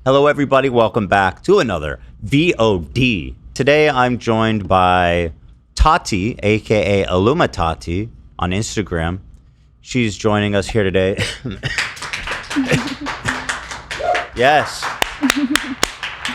Hello, everybody. Welcome back to another VOD. Today, I'm joined by Tati, a.k.a. Illumatati, on Instagram. She's joining us here today. Yes.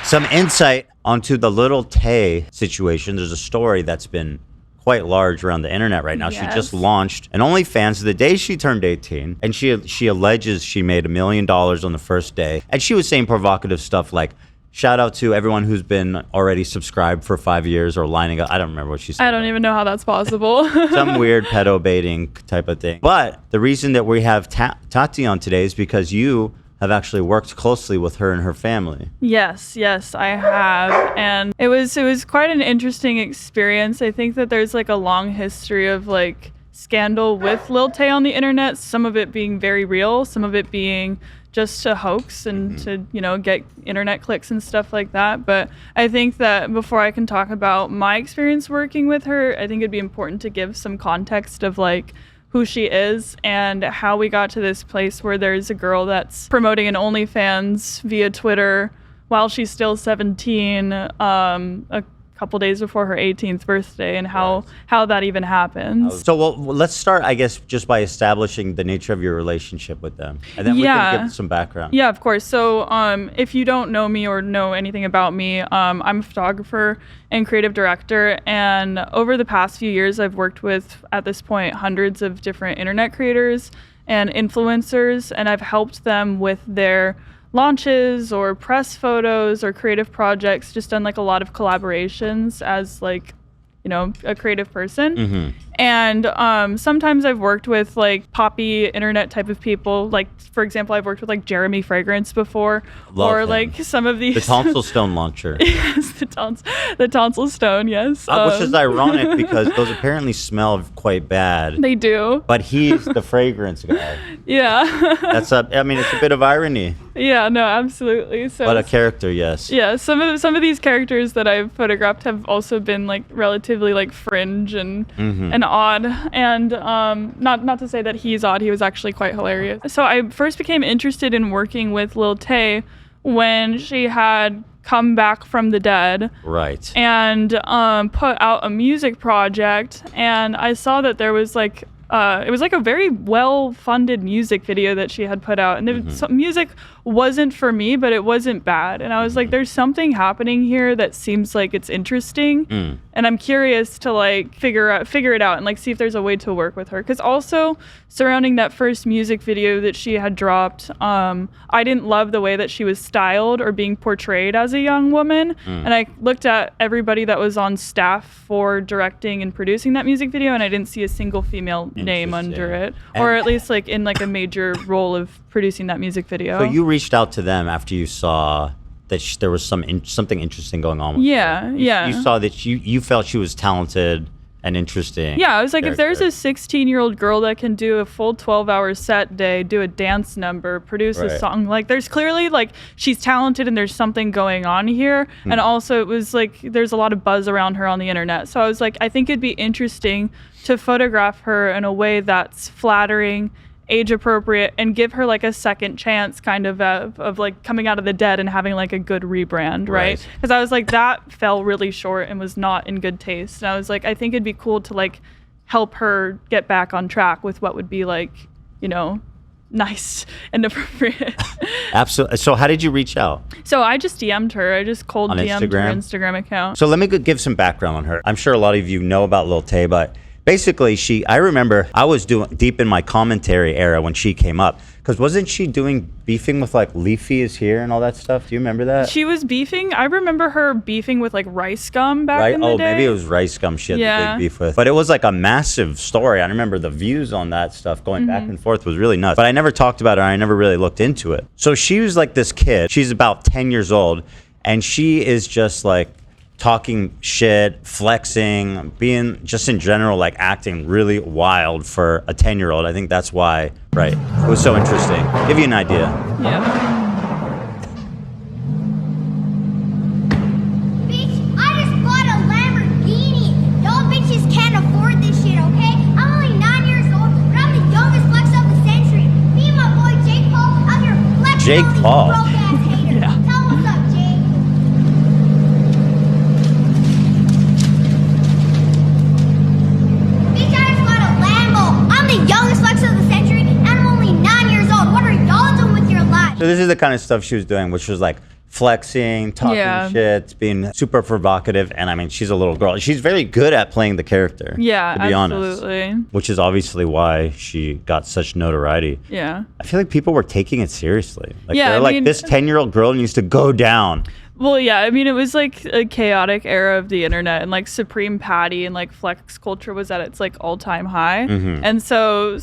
Some insight onto the Little Tay situation. There's a story that's been quite large around the internet right now. Yes. She just launched an Onlyfans the day she turned 18, and she alleges she made $1 million on the first day. And she was saying provocative stuff like, shout out to everyone who's been already subscribed for 5 years or lining up. I don't remember what she said. I don't even know how that's possible. Some weird pedo baiting type of thing. But the reason that we have Tati on today is because you have actually worked closely with her and her family. Yes, I have. And it was quite an interesting experience. I think that there's like a long history of like scandal with Lil Tay on the internet, some of it being very real, some of it being just a hoax and to, get internet clicks and stuff like that. But I think that before I can talk about my experience working with her, I think it'd be important to give some context of like who she is and how we got to this place where there's a girl that's promoting an OnlyFans via Twitter while she's still 17, a couple days before her 18th birthday, and how that even happens. So let's start, I guess, just by establishing the nature of your relationship with them, and then we can give some background. Yeah, of course. So if you don't know me or know anything about me, I'm a photographer and creative director, and over the past few years I've worked with, at this point, hundreds of different internet creators and influencers, and I've helped them with their launches or press photos or creative projects, just done like a lot of collaborations as like, a creative person. And sometimes I've worked with like poppy internet type of people. Like, for example, I've worked with like Jeremy Fragrance before. Love him. Like some of these. The tonsil stone launcher. Yes, the tonsil stone, yes. Which is ironic because those apparently smell quite bad. They do. But he's the fragrance guy. Yeah. It's a bit of irony. Yeah, no, absolutely. So, but a character, yes. Yeah, some of these characters that I've photographed have also been like relatively like fringe and odd, and not to say that he's odd. He was actually quite hilarious. So I first became interested in working with Lil Tay when she had come back from the dead, right, and put out a music project, and I saw that there was like it was like a very well-funded music video that she had put out, and the music wasn't for me, but it wasn't bad, and I was like, there's something happening here that seems like it's interesting, and I'm curious to like figure it out and like see if there's a way to work with her, because also surrounding that first music video that she had dropped, I didn't love the way that she was styled or being portrayed as a young woman, and I looked at everybody that was on staff for directing and producing that music video, and I didn't see a single female name under it, or at least like in like a major role of producing that music video. So you reached out to them after you saw that there was something interesting going on with her. You saw that you felt she was talented and interesting. Yeah, I was like, if there's a 16-year-old girl that can do a full 12-hour set day, do a dance number, produce a song, like there's clearly like she's talented and there's something going on here. And also it was like there's a lot of buzz around her on the internet. So I was like, I think it'd be interesting to photograph her in a way that's flattering, age appropriate, and give her like a second chance kind of like coming out of the dead and having like a good rebrand, right? Because I was like, that fell really short and was not in good taste, and I was like, I think it'd be cool to like help her get back on track with what would be like, nice and appropriate. Absolutely. So how did you reach out? So I just DM'd her. I just cold on DM'd Instagram? her Instagram account. So let me give some background on her. I'm sure a lot of you know about Lil Tay, but basically, I remember I was deep in my commentary era when she came up, because wasn't she beefing with like Leafy is Here and all that stuff? Do you remember that? She was beefing. I remember her beefing with like Rice Gum back in the day. Oh, maybe it was Rice Gum she had the big beef with. But it was like a massive story. I remember the views on that stuff going back and forth was really nuts. But I never talked about it. I never really looked into it. So she was like this kid. She's about 10 years old, and she is just like talking shit, flexing, being just in general, like acting really wild for a 10-year-old. I think that's why, it was so interesting. Give you an idea. Yeah. Bitch, I just bought a Lamborghini. Y'all bitches can't afford this shit, okay? I'm only 9 years old, but I'm the youngest flex of the century. Me and my boy Jake Paul out here flexing Jake on these Paul. broke ass haters. Yeah. Tell So this is the kind of stuff she was doing, which was like flexing, talking shit, being super provocative. And I mean, she's a little girl. She's very good at playing the character. Yeah, to be absolutely. honest. Which is obviously why she got such notoriety. Yeah. I feel like people were taking it seriously. Like Yeah, they're like, this 10-year-old girl needs to go down. Well, yeah, I mean, it was like a chaotic era of the internet, and like Supreme Patty and like flex culture was at its like all-time high. And so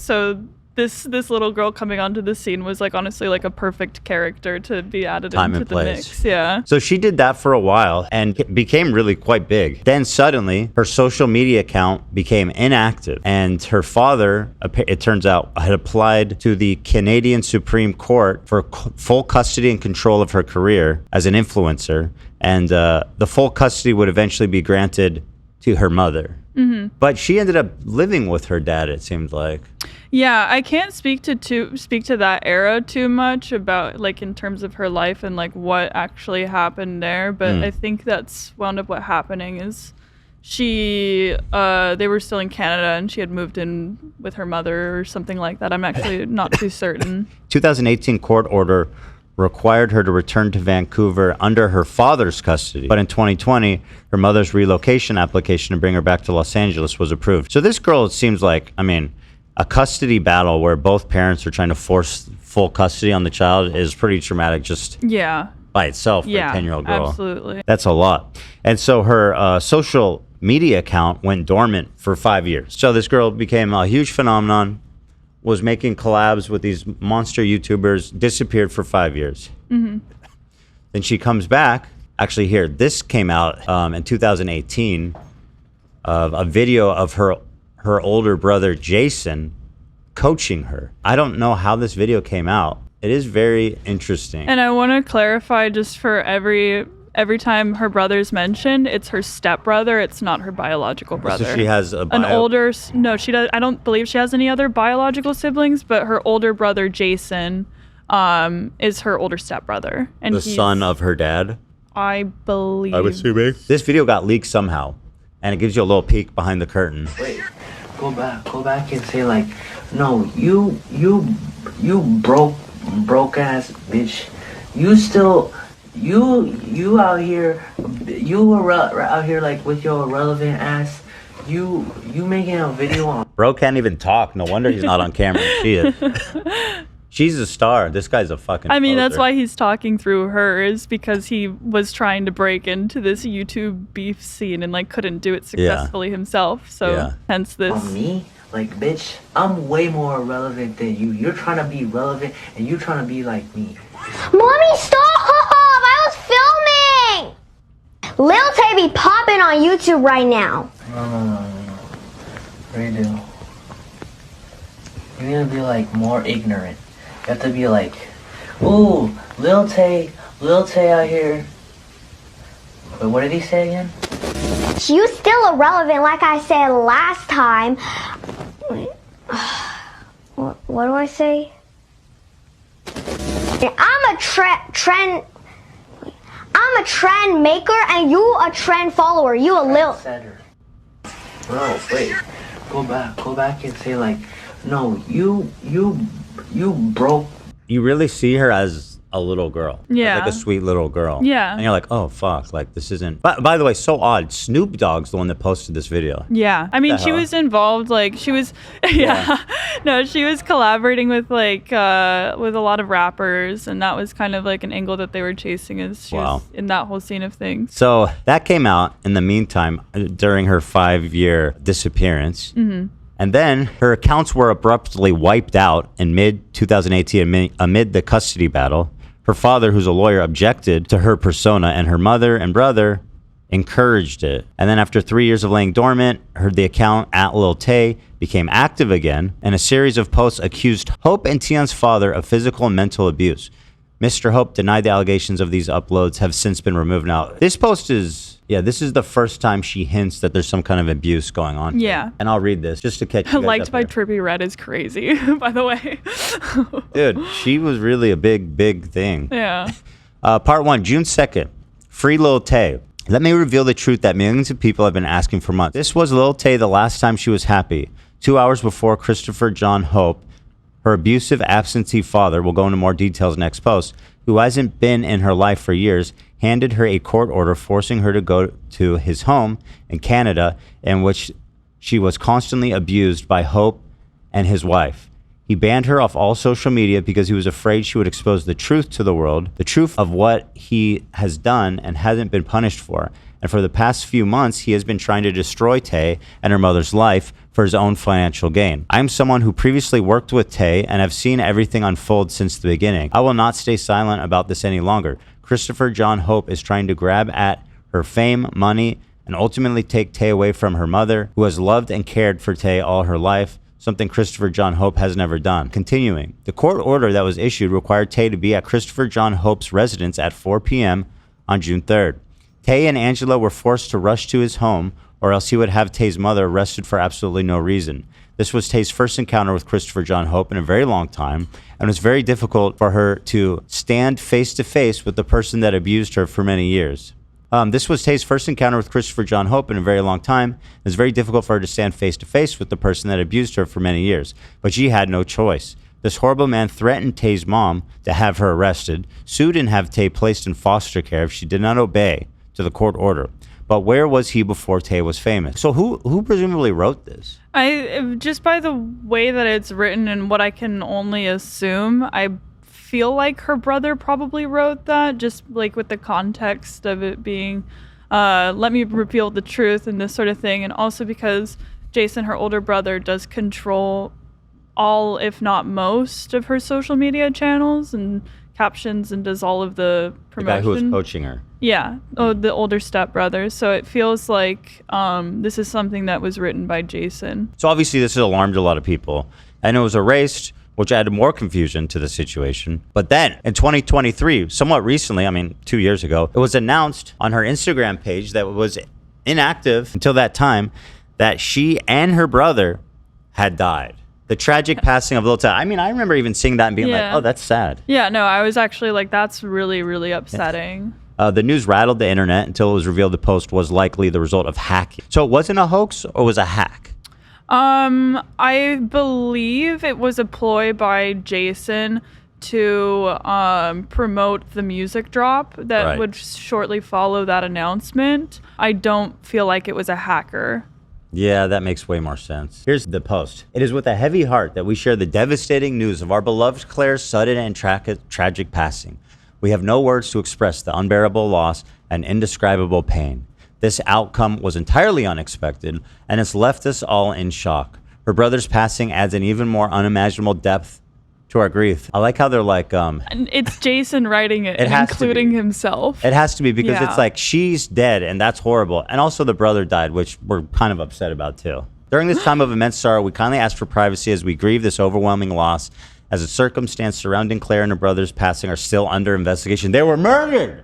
this little girl coming onto the scene was like honestly like a perfect character to be added into the mix. Yeah. So she did that for a while and became really quite big. Then suddenly her social media account became inactive, and her father, it turns out, had applied to the Canadian Supreme Court for full custody and control of her career as an influencer, and the full custody would eventually be granted to her mother. But she ended up living with her dad, it seemed like. Yeah, I can't speak to that era too much about like in terms of her life and like what actually happened there, but I think that's wound up what happening is they were still in Canada and she had moved in with her mother or something like that. I'm actually not too certain. 2018 court order required her to return to Vancouver under her father's custody. But in 2020, her mother's relocation application to bring her back to Los Angeles was approved. So this girl, it seems like, I mean, a custody battle where both parents are trying to force full custody on the child is pretty traumatic just by itself for a 10-year-old girl. Absolutely. That's a lot. And so her social media account went dormant for 5 years. So this girl became a huge phenomenon, was making collabs with these monster YouTubers, disappeared for 5 years. Then she comes back. Actually, here, this came out in 2018 of a video of her older brother, Jason, coaching her. I don't know how this video came out. It is very interesting. And I want to clarify just for every time her brother's mentioned, it's her stepbrother. It's not her biological brother. So she has an older. No, she does. I don't believe she has any other biological siblings. But her older brother Jason, is her older stepbrother, and the son of her dad. I believe. I'm assuming. This video got leaked somehow, and it gives you a little peek behind the curtain. Wait, go back and say like, no, you broke ass bitch. You still. You out here, you were out here like with your irrelevant ass. You making a video on. Bro can't even talk. No wonder he's not on camera. She is. She's a star. This guy's a fucking. I mean, poser. that's why he's talking through her, is because he was trying to break into this YouTube beef scene and like couldn't do it successfully himself. So hence this. On me? Like, bitch, I'm way more irrelevant than you. You're trying to be relevant and you're trying to be like me. Mommy, stop! I was filming! Lil Tay be popping on YouTube right now. No. Redo. You need to be like more ignorant. You have to be like, ooh, Lil Tay out here. But what did he say again? You still irrelevant, like I said last time. What do I say? I'm a trend maker and you a trend follower. You a lil. Bro, wait. Go back and say like, no, you broke. You really see her as a little girl. Yeah. Like a sweet little girl. Yeah. And you're like, oh, fuck. Like, this isn't... By the way, so odd. Snoop Dogg's the one that posted this video. Yeah. I mean, she was involved, like, she was... No, she was collaborating with, like, with a lot of rappers, and that was kind of, like, an angle that they were chasing as she was in that whole scene of things. So, that came out in the meantime during her 5-year disappearance. And then her accounts were abruptly wiped out in mid-2018 amid the custody battle. Her father, who's a lawyer, objected to her persona, and her mother and brother encouraged it. And then after 3 years of laying dormant, the account at Lil Tay became active again, and a series of posts accused Hope and Tian's father of physical and mental abuse. Mr. Hope denied the allegations of these uploads have since been removed. Now, this post is... Yeah, this is the first time she hints that there's some kind of abuse going on. Yeah. And I'll read this just to catch you guys Liked up by here. Trippy Red is crazy, by the way. Dude, she was really a big thing. Yeah. Part 1, June 2nd. Free Lil Tay. Let me reveal the truth that millions of people have been asking for months. This was Lil Tay the last time she was happy. 2 hours before Christopher John Hope Her abusive, absentee father, we'll go into more details next post, who hasn't been in her life for years, handed her a court order forcing her to go to his home in Canada, in which she was constantly abused by Hope and his wife. He banned her off all social media because he was afraid she would expose the truth to the world, the truth of what he has done and hasn't been punished for. And for the past few months, he has been trying to destroy Tay and her mother's life for his own financial gain. I'm someone who previously worked with Tay and have seen everything unfold since the beginning. I will not stay silent about this any longer. Christopher John Hope is trying to grab at her fame, money, and ultimately take Tay away from her mother, who has loved and cared for Tay all her life, something Christopher John Hope has never done. Continuing, the court order that was issued required Tay to be at Christopher John Hope's residence at 4 p.m. on June 3rd. Tay and Angela were forced to rush to his home, or else he would have Tay's mother arrested for absolutely no reason. This was Tay's first encounter with Christopher John Hope in a very long time, and it was very difficult for her to stand face-to-face with the person that abused her for many years. This was Tay's first encounter with Christopher John Hope in a very long time. It was very difficult for her to stand face-to-face with the person that abused her for many years, but she had no choice. This horrible man threatened Tay's mom to have her arrested, sued and have Tay placed in foster care if she did not obey to the court order. But where was he before Tay was famous? So who presumably wrote this? I just by the way that it's written and what I can only assume, I feel like her brother probably wrote that, just like with the context of it being let me reveal the truth and this sort of thing, and also because Jason, her older brother, does control all, if not most, of her social media channels and captions and does all of the promotion. The guy who was coaching her. Yeah, the older stepbrother. So it feels like this is something that was written by Jason. So obviously this has alarmed a lot of people, and it was erased, which added more confusion to the situation. But then in 2023, somewhat recently, 2 years ago, it was announced on her Instagram page that was inactive until that time that she and her brother had died. The tragic passing of Lil Tay. I remember even seeing that and being like, oh, that's sad. Yeah, no, I was actually like, that's really, really upsetting. The news rattled the internet until it was revealed the post was likely the result of hacking. So it wasn't a hoax, or was a hack? I believe it was a ploy by Jason to promote the music drop that would shortly follow that announcement. I don't feel like it was a hacker. Yeah, that makes way more sense. Here's the post. It is with a heavy heart that we share the devastating news of our beloved Claire's sudden and tragic passing. We have no words to express the unbearable loss and indescribable pain. This outcome was entirely unexpected, and it's left us all in shock. Her brother's passing adds an even more unimaginable depth to our grief. I like how they're like... and it's Jason writing it including himself. It has to be, because it's like, she's dead, and that's horrible. And also the brother died, which we're kind of upset about too. During this time of immense sorrow, we kindly ask for privacy as we grieve this overwhelming loss, as the circumstance surrounding Claire and her brother's passing are still under investigation. They were murdered!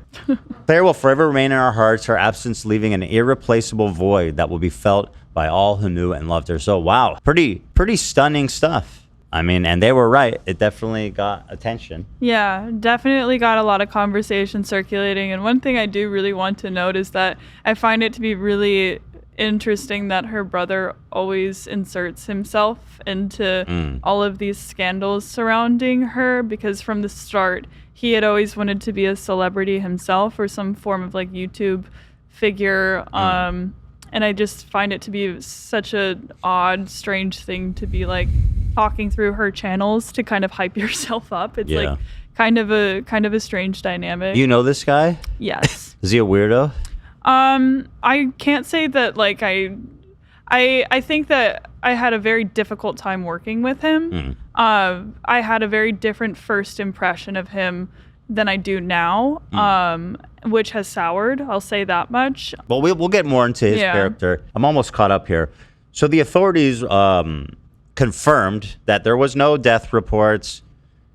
Claire will forever remain in our hearts, her absence leaving an irreplaceable void that will be felt by all who knew and loved her. So, wow, pretty stunning stuff. And they were right. It definitely got attention. Yeah, definitely got a lot of conversation circulating. And one thing I do really want to note is that I find it to be really interesting that her brother always inserts himself into all of these scandals surrounding her, because from the start he had always wanted to be a celebrity himself or some form of like YouTube figure. And I just find it to be such a odd, strange thing to be like talking through her channels to kind of hype yourself up. It's like kind of a strange dynamic. You know this guy? Yes. Is he a weirdo? I can't say that like I think that I had a very difficult time working with him. I had a very different first impression of him than I do now, which has soured. I'll say that much. Well, we'll get more into his character. I'm almost caught up here. So the authorities confirmed that there was no death reports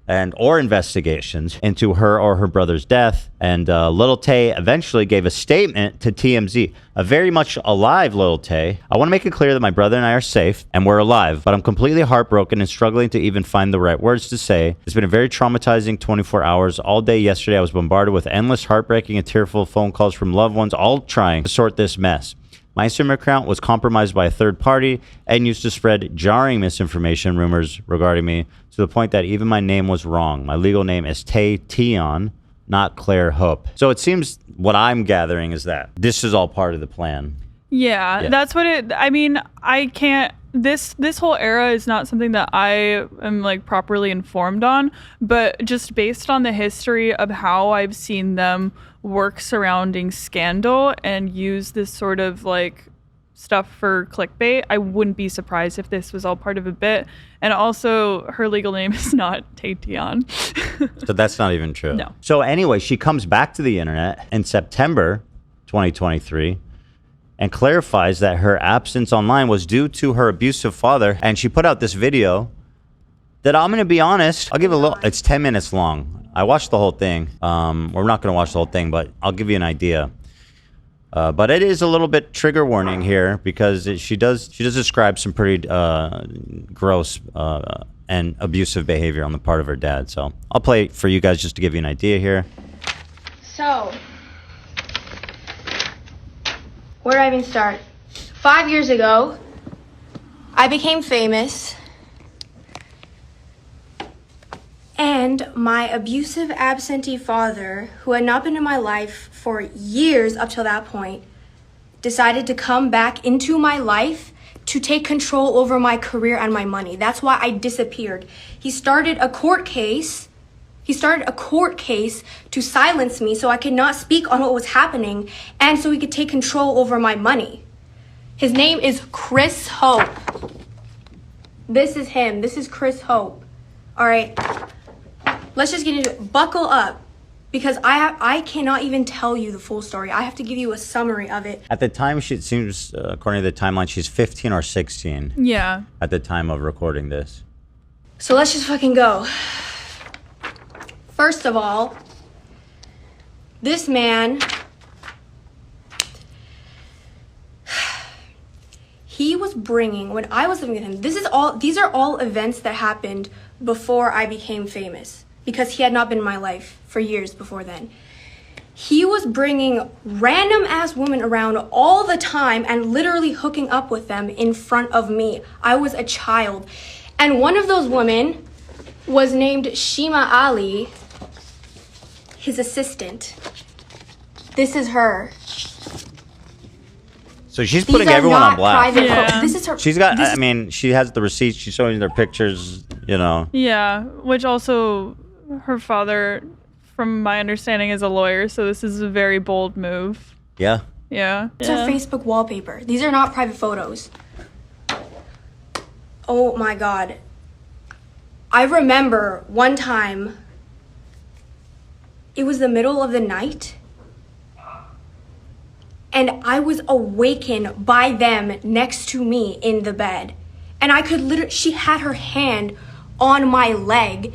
or investigations into her or her brother's death. And Lil Tay eventually gave a statement to TMZ. A very much alive Lil Tay. I want to make it clear that my brother and I are safe and we're alive, but I'm completely heartbroken and struggling to even find the right words to say. It's been a very traumatizing 24 hours. All day yesterday, I was bombarded with endless heartbreaking and tearful phone calls from loved ones, all trying to sort this mess. My Instagram account was compromised by a third party and used to spread jarring misinformation rumors regarding me to the point that even my name was wrong. My legal name is Tay Tion, not Claire Hope. So it seems what I'm gathering is that this is all part of the plan. Yeah, that's what it, I mean, I can't, this whole era is not something that I am like properly informed on, but just based on the history of how I've seen them work surrounding scandal and use this sort of like stuff for clickbait, I wouldn't be surprised if this was all part of a bit. And also, her legal name is not Tatian. So that's not even true. No. So anyway, she comes back to the internet in September 2023 and clarifies that her absence online was due to her abusive father. And she put out this video that, I'm going to be honest, I'll give it a little, it's 10 minutes long. I watched the whole thing. We're not going to watch the whole thing, but I'll give you an idea. But it is a little bit trigger warning here because she does describe some pretty gross and abusive behavior on the part of her dad. So I'll play it for you guys just to give you an idea here. So, where do I even start? 5 years ago, I became famous, and my abusive absentee father, who had not been in my life for years up till that point, decided to come back into my life to take control over my career and my money. That's why I disappeared. He started a court case to silence me so I could not speak on what was happening and so he could take control over my money. His name is Chris Hope. This is him. This is Chris Hope. All right. Let's just get into it. Buckle up, because I cannot even tell you the full story. I have to give you a summary of it. At the time, it seems, according to the timeline, she's 15 or 16. Yeah. At the time of recording this. So let's just fucking go. First of all, this man, he was bringing, when I was living with him, these are all events that happened before I became famous, because he had not been in my life for years before then. He was bringing random ass women around all the time and literally hooking up with them in front of me. I was a child. And one of those women was named Shima Ali, his assistant. This is her. So she's putting everyone on blast. Yeah. This is her. She's got, I mean, she has the receipts. She's showing their pictures, you know. Yeah, which also her father, from my understanding, is a lawyer, so this is a very bold move. Yeah. Yeah. It's her Facebook wallpaper. These are not private photos. Oh my God. I remember one time, it was the middle of the night, and I was awakened by them next to me in the bed. And I could literally, she had her hand on my leg,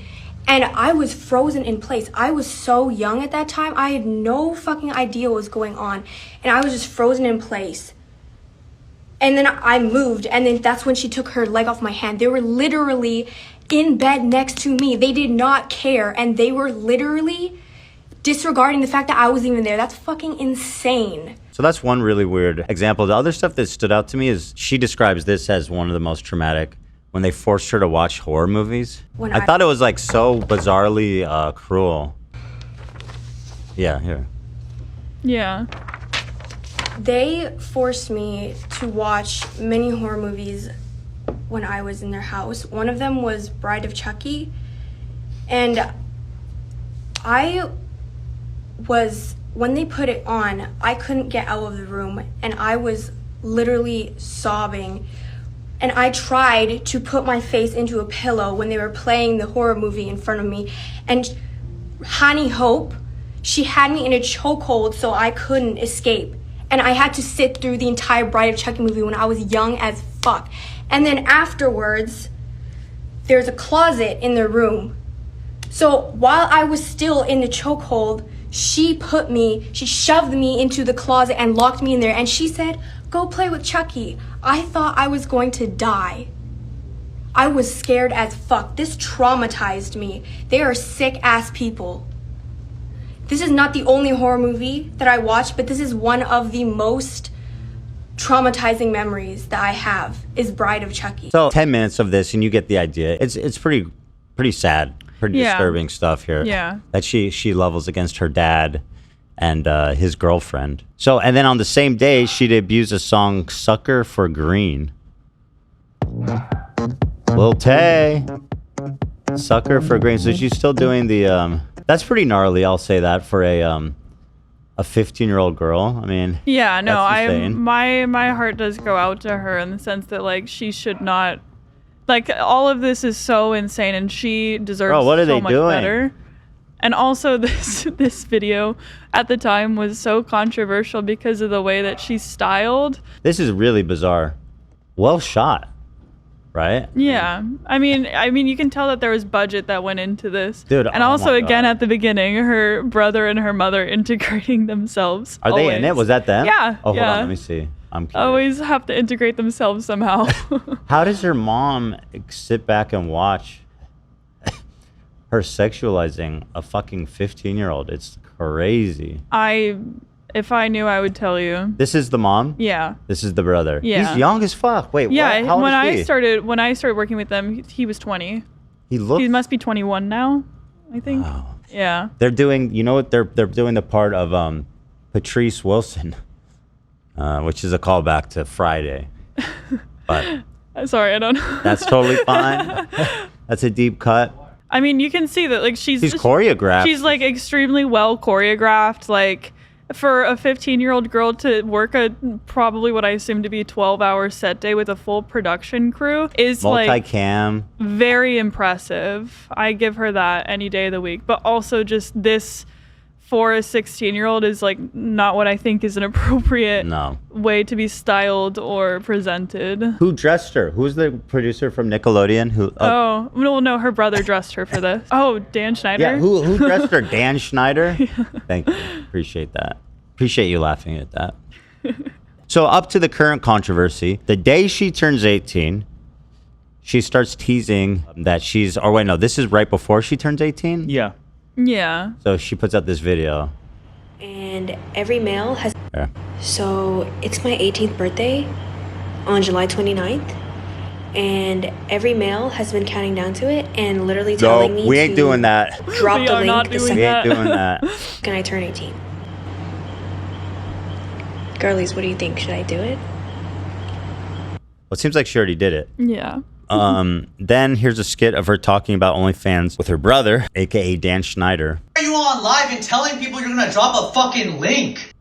and I was frozen in place. I was so young at that time. I had no fucking idea what was going on. And I was just frozen in place. And then I moved, and then that's when she took her leg off my hand. They were literally in bed next to me. They did not care, and they were literally disregarding the fact that I was even there. That's fucking insane. So that's one really weird example. The other stuff that stood out to me is she describes this as one of the most traumatic, when they forced her to watch horror movies. I thought it was like so bizarrely cruel. Yeah, here. Yeah. They forced me to watch many horror movies when I was in their house. One of them was Bride of Chucky. And when they put it on, I couldn't get out of the room, and I was literally sobbing. And I tried to put my face into a pillow when they were playing the horror movie in front of me. And Honey Hope, she had me in a chokehold so I couldn't escape. And I had to sit through the entire Bride of Chucky movie when I was young as fuck. And then afterwards, there's a closet in the room. So while I was still in the chokehold, she shoved me into the closet and locked me in there. And she said, "Go play with Chucky." I thought I was going to die. I was scared as fuck. This traumatized me. They are sick ass people. This is not the only horror movie that I watched, but this is one of the most traumatizing memories that I have is Bride of Chucky. So 10 minutes of this and you get the idea. It's pretty sad, pretty disturbing stuff here. Yeah. That she levels against her dad and his girlfriend. So, and then on the same day, she debuts a song, Sucker for Green. Lil Tay, Sucker for Green. So she's still doing the, that's pretty gnarly, I'll say that, for a 15-year-old girl. I mean, yeah, no, that's insane. my heart does go out to her in the sense that like she should not, like, all of this is so insane and she deserves Bro, what are so they much doing? better. And also this video at the time was so controversial because of the way that she's styled. This is really bizarre. Well shot, right? Yeah. I mean you can tell that there was budget that went into this. Dude, and oh also my again God. at the beginning, her brother and her mother integrating themselves. Are they in it? Was that them? Yeah. Oh, hold yeah. on, let me see. I'm curious. Always have to integrate themselves somehow. How does her mom sit back and watch her sexualizing a fucking 15-year-old? It's crazy. If I knew, I would tell you. This is the mom? Yeah. This is the brother. Yeah. He's young as fuck. Wait, Yeah. what? How old when is he? when I started working with them, he was 20. He looks... He must be 21 now, I think. Wow. Yeah. They're doing, you know what? They're doing the part of Patrice Wilson, which is a callback to Friday. But Sorry, I don't know. that's totally fine. That's a deep cut. I mean, you can see that like she's choreographed. She's like extremely well choreographed. Like for a 15-year-old girl to work a probably what I assume to be a 12-hour set day with a full production crew is like Multicam. very impressive. I give her that any day of the week. But also just this for a 16-year-old is like not what I think is an appropriate way to be styled or presented. Who dressed her? Who's the producer from Nickelodeon? Who? Oh, no, her brother dressed her for this. Oh, Dan Schneider? Yeah, who dressed her? Dan Schneider? Thank you. Appreciate that. Appreciate you laughing at that. So up to the current controversy, the day she turns 18, she starts teasing that she's, or wait, no, this is right before she turns 18? Yeah. Yeah. So she puts out this video. And every male has... Yeah. So it's my 18th birthday on July 29th. And every male has been counting down to it and literally telling me we ain't to doing that. drop We the are not link the doing We second ain't doing that. can I turn 18. Girlies, what do you think? Should I do it? Well, it seems like she already did it. Yeah. Then here's a skit of her talking about OnlyFans with her brother, aka Dan Schneider. Why are you on live and telling people you're gonna drop a fucking link?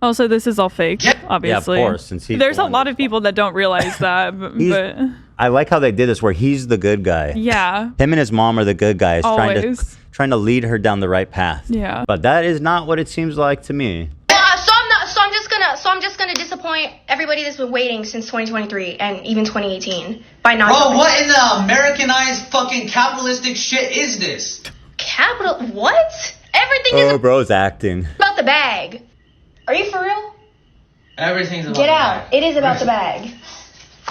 Also, this is all fake, obviously. Yeah, of course. Since he's There's the a one lot that's of people that don't realize that, but I like how they did this, where he's the good guy. yeah. Him and his mom are the good guys, Always. trying to lead her down the right path. Yeah. But that is not what it seems like to me. So I'm just gonna disappoint everybody that's been waiting since 2023 and even 2018 by not. Bro, what in the Americanized fucking capitalistic shit is this? Capital? What? Everything Oh, is bro's acting. about the bag. Are you for real? Everything's about Get the out. bag. It is about the bag.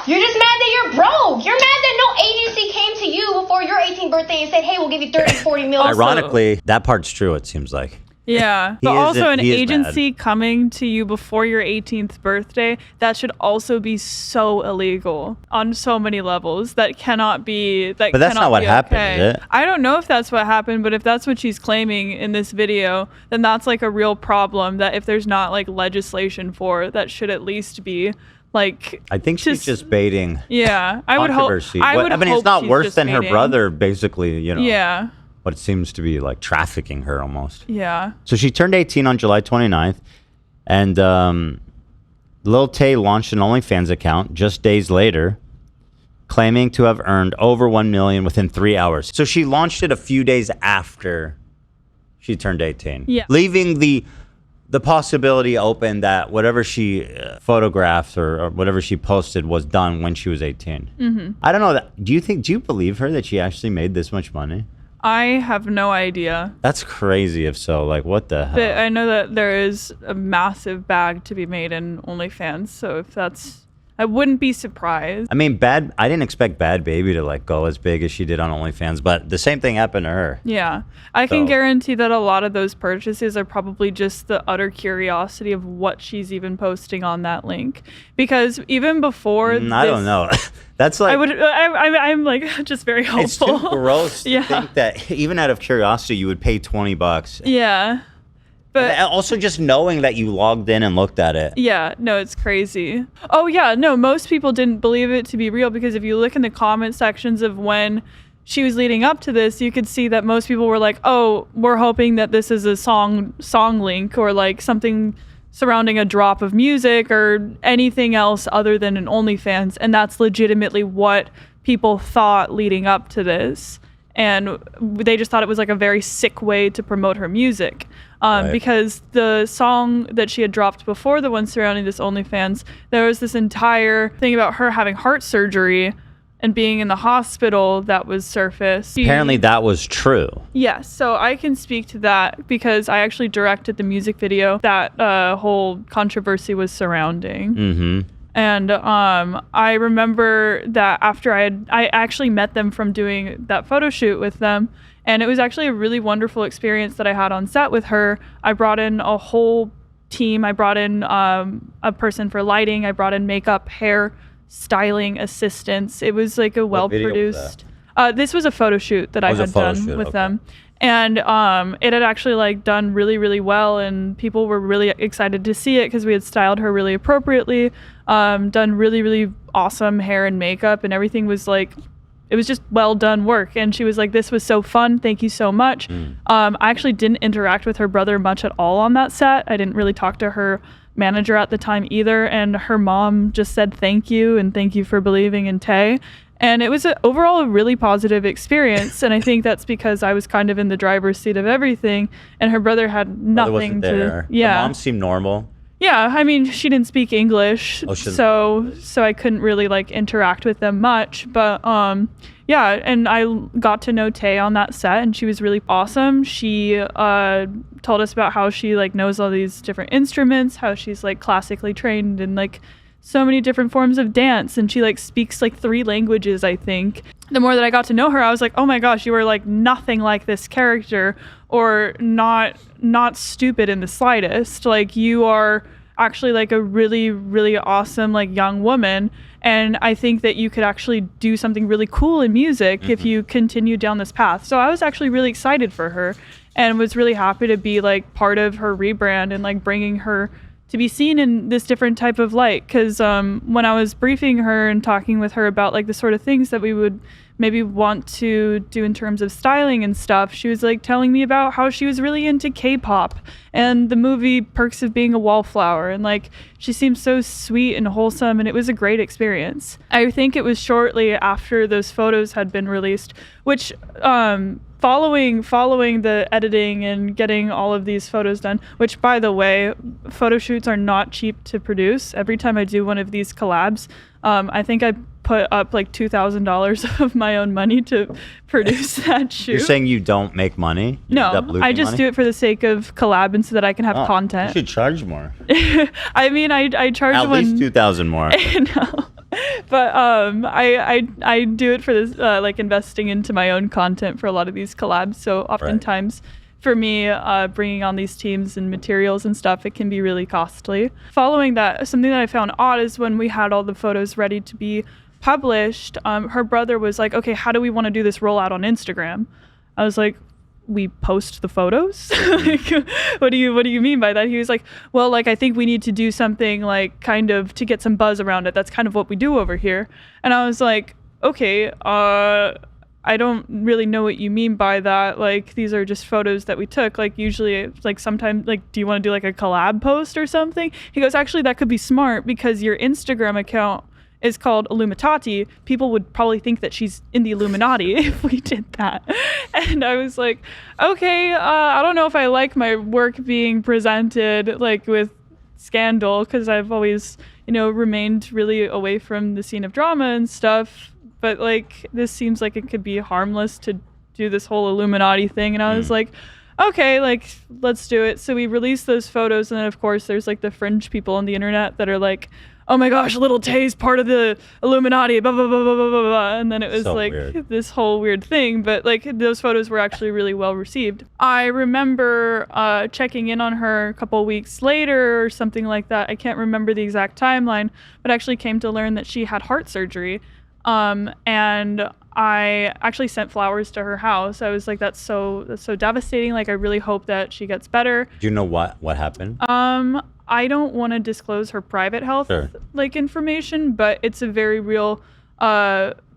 You're just mad that you're broke. You're mad that no agency came to you before your 18th birthday and said, hey, we'll give you 30, 40 mil. Ironically, that part's true, it seems like. Yeah. He But is- also an he is agency coming to you before your 18th birthday, that should also be so illegal on so many levels. That cannot be But that's not what happened, is it? I don't know if that's what happened, but if that's what she's claiming in this video, then that's like a real problem that if there's not like legislation for, that should at least be like I think she's just baiting yeah. I would hope controversy. I would I mean, hope it's not she's worse just than her baiting. brother, basically, you know. Yeah. What seems to be like trafficking her almost. Yeah. So she turned 18 on July 29th, and Lil Tay launched an OnlyFans account just days later, claiming to have earned over $1 million within 3 hours. So she launched it a few days after she turned 18, Yeah. leaving the possibility open that whatever she photographed or whatever she posted was done when she was 18. Mm-hmm. I don't know. Do you believe her that she actually made this much money? I have no idea. That's crazy if so. Like, what the hell? But I know that there is a massive bag to be made in OnlyFans. So if that's, I wouldn't be surprised. I mean, I didn't expect Bad Baby to like go as big as she did on OnlyFans, but the same thing happened to her. Yeah. I can guarantee that a lot of those purchases are probably just the utter curiosity of what she's even posting on that link. Because even before I don't know. That's like I'm like just very hopeful. It's too gross to think that even out of curiosity you would pay $20. Yeah. But and also just knowing that you logged in and looked at it. Yeah, no, it's crazy. Oh yeah, no, most people didn't believe it to be real because if you look in the comment sections of when she was leading up to this, you could see that most people were like, "Oh, we're hoping that this is a song link or like something surrounding a drop of music or anything else other than an OnlyFans," and that's legitimately what people thought leading up to this. And they just thought it was like a very sick way to promote her music. Right. Because the song that she had dropped before the one surrounding this OnlyFans, there was this entire thing about her having heart surgery and being in the hospital that was surfaced. Apparently that was true. Yes, so I can speak to that because I actually directed the music video that whole controversy was surrounding. Mm-hmm. And I remember that after I actually met them from doing that photo shoot with them, and it was actually a really wonderful experience that I had on set with her. I brought in a whole team. I brought in a person for lighting. I brought in makeup, hair, styling assistants. It was like a well-produced. This was a photo shoot that I had done with them. And it had actually like done really, really well, and people were really excited to see it because we had styled her really appropriately, done really, really awesome hair and makeup, and everything was like, it was just well done work. And she was like, "This was so fun. Thank you so much." I actually didn't interact with her brother much at all on that set. I didn't really talk to her manager at the time either. And her mom just said thank you and thank you for believing in Tay. And it was overall a really positive experience. And I think that's because I was kind of in the driver's seat of everything. And her brother had nothing to. Yeah. The mom seemed normal. Yeah, I mean, she didn't speak English, so I couldn't really like interact with them much. But yeah, and I got to know Tay on that set, and she was really awesome. She told us about how she like knows all these different instruments, how she's like classically trained in like so many different forms of dance, and she like speaks like 3 languages, I think. The more that I got to know her, I was like, oh my gosh, you are like nothing like this character, or not stupid in the slightest. Like, you are actually like a really, really awesome like young woman, and I think that you could actually do something really cool in music if you continue down this path. So I was actually really excited for her and was really happy to be like part of her rebrand and like bringing her to be seen in this different type of light. Because when I was briefing her and talking with her about like the sort of things that we would maybe want to do in terms of styling and stuff, she was like telling me about how she was really into K-pop and the movie Perks of Being a Wallflower, and like she seemed so sweet and wholesome, and it was a great experience. I think it was shortly after those photos had been released, which following the editing and getting all of these photos done, which by the way, photo shoots are not cheap to produce. Every time I do one of these collabs, I think I put up like $2,000 of my own money to produce that shoot. You're saying you don't make money? No, I just do it for the sake of collabing so that I can have content. You should charge more. I mean, I charge at least $2,000 more. No. But I do it for this like investing into my own content for a lot of these collabs. So oftentimes for me, bringing on these teams and materials and stuff, it can be really costly. Following that, something that I found odd is when we had all the photos ready to be published, her brother was like, "Okay, how do we want to do this rollout on Instagram?" I was like, "We post the photos?" Like, what do you mean by that? He was like, "Well, like I think we need to do something like kind of to get some buzz around it. That's kind of what we do over here." And I was like, "Okay, I don't really know what you mean by that. Like, these are just photos that we took. Like, usually, like sometimes, like, do you want to do like a collab post or something?" He goes, "Actually, that could be smart because your Instagram account is called Illuminati. People would probably think that she's in the Illuminati if we did that." And I was like, okay, I don't know if I like my work being presented like with scandal, because I've always, remained really away from the scene of drama and stuff. But like, this seems like it could be harmless to do this whole Illuminati thing. And I was like, okay, like, let's do it. So we released those photos, and then of course there's like the fringe people on the internet that are like, oh my gosh, little Tay's part of the Illuminati, blah, blah, blah, blah, blah, blah, blah. And then it was So like weird. this whole weird thing. But like those photos were actually really well received. I remember checking in on her a couple weeks later or something like that. I can't remember the exact timeline, but actually came to learn that she had heart surgery. And I actually sent flowers to her house. I was like, that's so devastating. Like, I really hope that she gets better. Do you know what happened? I don't want to disclose her private health Sure. like information, but it's a very real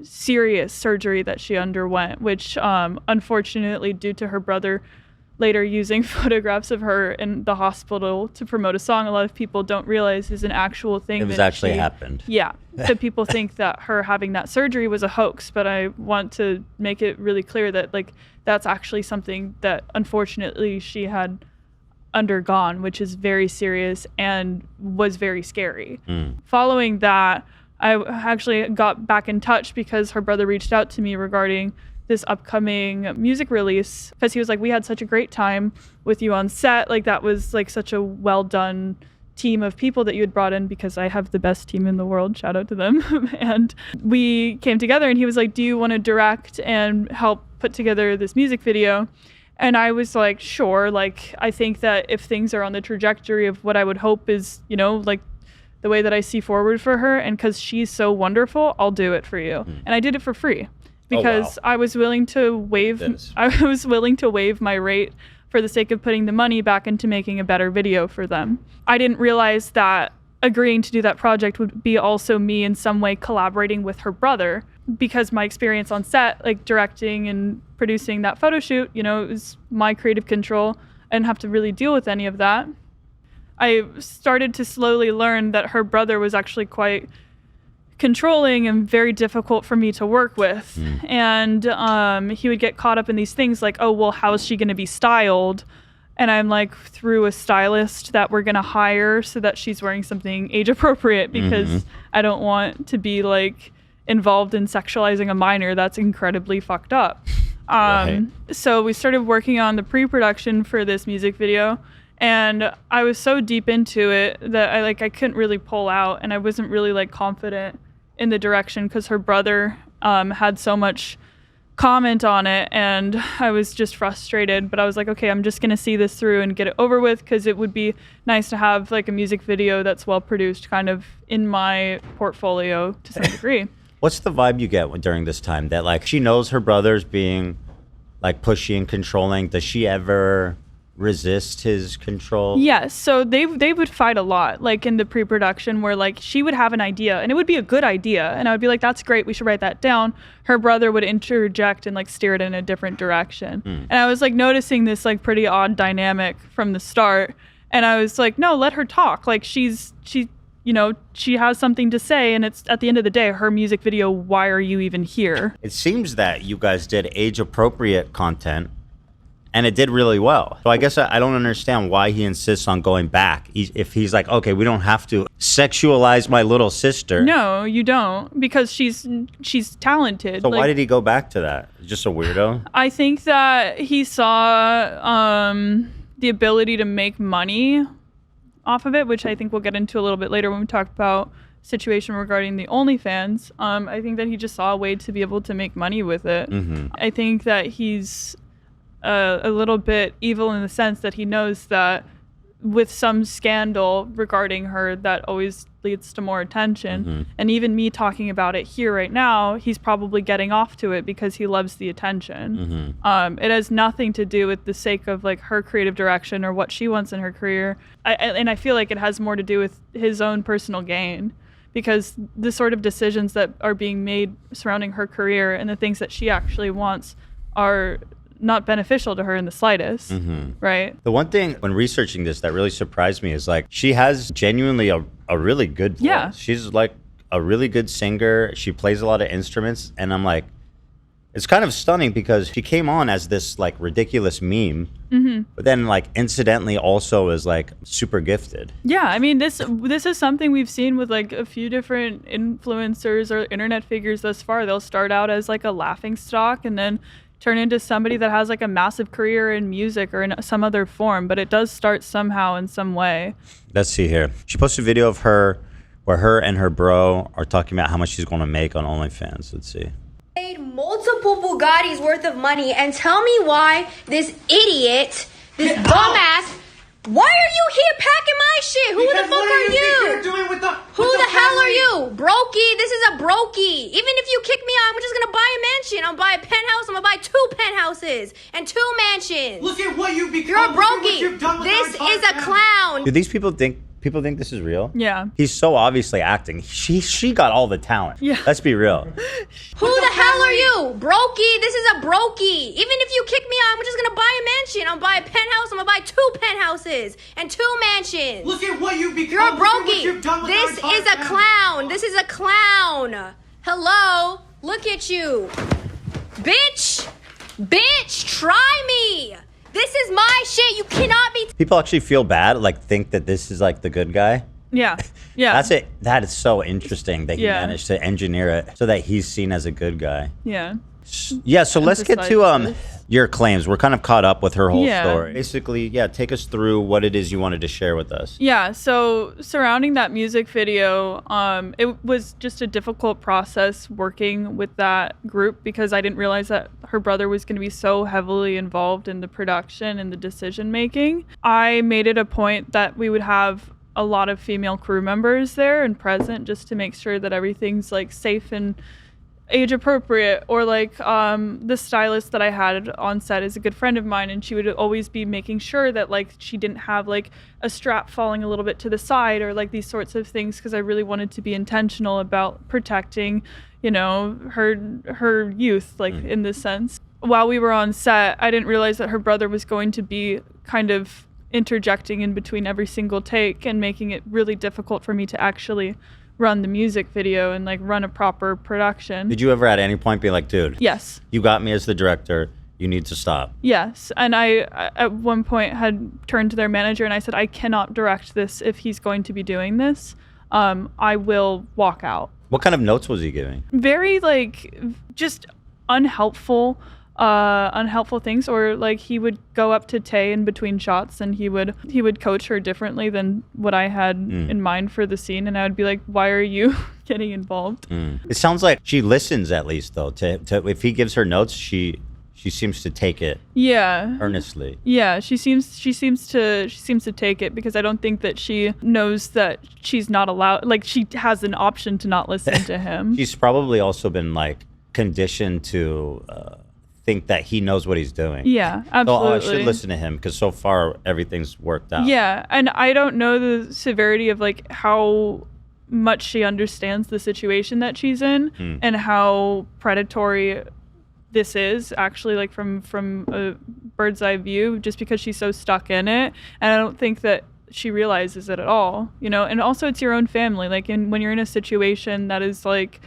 serious surgery that she underwent, which unfortunately, due to her brother later using photographs of her in the hospital to promote a song, a lot of people don't realize is an actual thing. It was that actually happened. Yeah. So people think that her having that surgery was a hoax, but I want to make it really clear that like that's actually something that unfortunately she had undergone, which is very serious and was very scary. Following that, I actually got back in touch because her brother reached out to me regarding this upcoming music release, because he was like, we had such a great time with you on set. Like, that was like such a well done team of people that you had brought in, because I have the best team in the world, shout out to them. And we came together and he was like, do you want to direct and help put together this music video? And I was like, sure. Like, I think that if things are on the trajectory of what I would hope is, you know, like the way that I see forward for her, and because she's so wonderful, I'll do it for you. And I did it for free because I was willing to waive my rate for the sake of putting the money back into making a better video for them. I didn't realize that agreeing to do that project would be also me in some way collaborating with her brother, because my experience on set, like directing and producing that photo shoot, you know, it was my creative control. I didn't have to really deal with any of that. I started to slowly learn that her brother was actually quite controlling and very difficult for me to work with. And he would get caught up in these things like, oh, well, how is she going to be styled? And I'm like, through a stylist that we're going to hire so that she's wearing something age appropriate, because I don't want to be like involved in sexualizing a minor. That's incredibly fucked up. Right. So we started working on the pre-production for this music video, and I was so deep into it that I couldn't really pull out, and I wasn't really like confident in the direction because her brother had so much comment on it, and I was just frustrated. But I was like, okay, I'm just gonna see this through and get it over with, because it would be nice to have like a music video that's well produced kind of in my portfolio to some degree. What's the vibe you get during this time that like she knows her brother's being like pushy and controlling? Does she ever resist his control? Yes, so they would fight a lot, like in the pre-production, where like she would have an idea and it would be a good idea, and I would be like, that's great, we should write that down. Her brother would interject and like steer it in a different direction. And I was like noticing this like pretty odd dynamic from the start, and I was like, no, let her talk. Like she you know, she has something to say, and it's at the end of the day her music video. Why are you even here? It seems that you guys did age appropriate content, and it did really well. So I guess I don't understand why he insists on going back. If he's like, okay, we don't have to sexualize my little sister. No, you don't, because she's talented. So why did he go back to that? Just a weirdo? I think that he saw the ability to make money off of it, which I think we'll get into a little bit later when we talk about situation regarding the Onlyfans. I think that he just saw a way to be able to make money with it. I think that he's a little bit evil in the sense that he knows that with some scandal regarding her, that always leads to more attention. And even me talking about it here right now, he's probably getting off to it because he loves the attention. It has nothing to do with the sake of like her creative direction or what she wants in her career. And I feel like it has more to do with his own personal gain, because the sort of decisions that are being made surrounding her career and the things that she actually wants are not beneficial to her in the slightest, right? The one thing when researching this that really surprised me is like she has genuinely a really good voice. Yeah. She's like a really good singer. She plays a lot of instruments, and I'm like, it's kind of stunning because she came on as this like ridiculous meme, but then like incidentally also is like super gifted. Yeah, I mean this is something we've seen with like a few different influencers or internet figures thus far. They'll start out as like a laughing stock and then turn into somebody that has like a massive career in music or in some other form, but it does start somehow in some way. Let's see here. She posted a video of her where her and her bro are talking about how much she's going to make on OnlyFans. Let's see. Paid multiple Bugattis worth of money, and tell me why this idiot, this dumbass, why are you here packing my shit? Who the fuck are you? Who the hell are you? Brokey, this is a brokey. Even if you kick me out, I'm just gonna buy a mansion. I'm gonna buy a penthouse. I'm gonna buy 2 penthouses and 2 mansions. Look at what you've become. You're a brokey. This is a clown. Do these people think this is real? Yeah. He's so obviously acting. She got all the talent. Yeah. Let's be real. Who the hell are you? Brokey, this is a brokey. Even if you kick me out, I'm just gonna buy a mansion. I'm gonna buy a penthouse. I'm gonna buy 2 penthouses and 2 mansions. Look at what you've become. You're a brokey. This is a clown. This is a clown. Hello? Look at you. Bitch. Bitch, try me. This is my shit. You cannot be. People actually feel bad, like think that this is like the good guy. Yeah. Yeah. That's it. That is so interesting that he Yeah. managed to engineer it so that he's seen as a good guy. Yeah. Yeah, so let's get to Emphasize your claims. We're kind of caught up with her whole Yeah. story. Basically, yeah, take us through what it is you wanted to share with us. Yeah, so surrounding that music video, it was just a difficult process working with that group because I didn't realize that her brother was going to be so heavily involved in the production and the decision making. I made it a point that we would have a lot of female crew members there and present just to make sure that everything's like safe and age appropriate, or like the stylist that I had on set is a good friend of mine, and she would always be making sure that like she didn't have like a strap falling a little bit to the side or like these sorts of things, because I really wanted to be intentional about protecting, you know, her youth, like in this sense. While we were on set, I didn't realize that her brother was going to be kind of interjecting in between every single take and making it really difficult for me to actually run the music video and like run a proper production. Did you ever at any point be like, dude, Yes. you got me as the director, you need to stop? Yes. And I at one point had turned to their manager and I said, I cannot direct this if he's going to be doing this. I will walk out. What kind of notes was he giving? Very like just unhelpful things, or like he would go up to Tay in between shots and he would coach her differently than what I had in mind for the scene, and I would be like, why are you getting involved? It sounds like she listens, at least though, to if he gives her notes, she seems to take it earnestly. Yeah, she seems to take it, because I don't think that she knows that she's not allowed, like she has an option to not listen to him. She's probably also been like conditioned to think that he knows what he's doing. Yeah, absolutely. So I should listen to him because so far everything's worked out. Yeah, and I don't know the severity of like how much she understands the situation that she's in and how predatory this is actually, like from a bird's eye view, just because she's so stuck in it. And I don't think that she realizes it at all, you know. And also it's your own family, like when you're in a situation that is like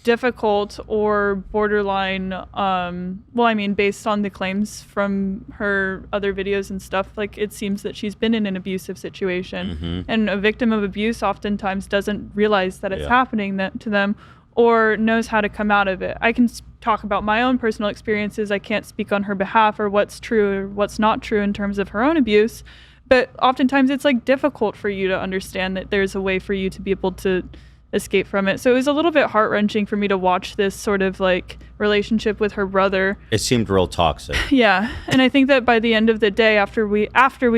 difficult or borderline, well, I mean, based on the claims from her other videos and stuff, like it seems that she's been in an abusive situation, and a victim of abuse oftentimes doesn't realize that it's happening to them or knows how to come out of it. I can talk about my own personal experiences. I can't speak on her behalf or what's true or what's not true in terms of her own abuse, but oftentimes it's like difficult for you to understand that there's a way for you to be able to escape from it. So it was a little bit heart-wrenching for me to watch this sort of like relationship with her brother. It seemed real toxic. Yeah, and I think that by the end of the day, after we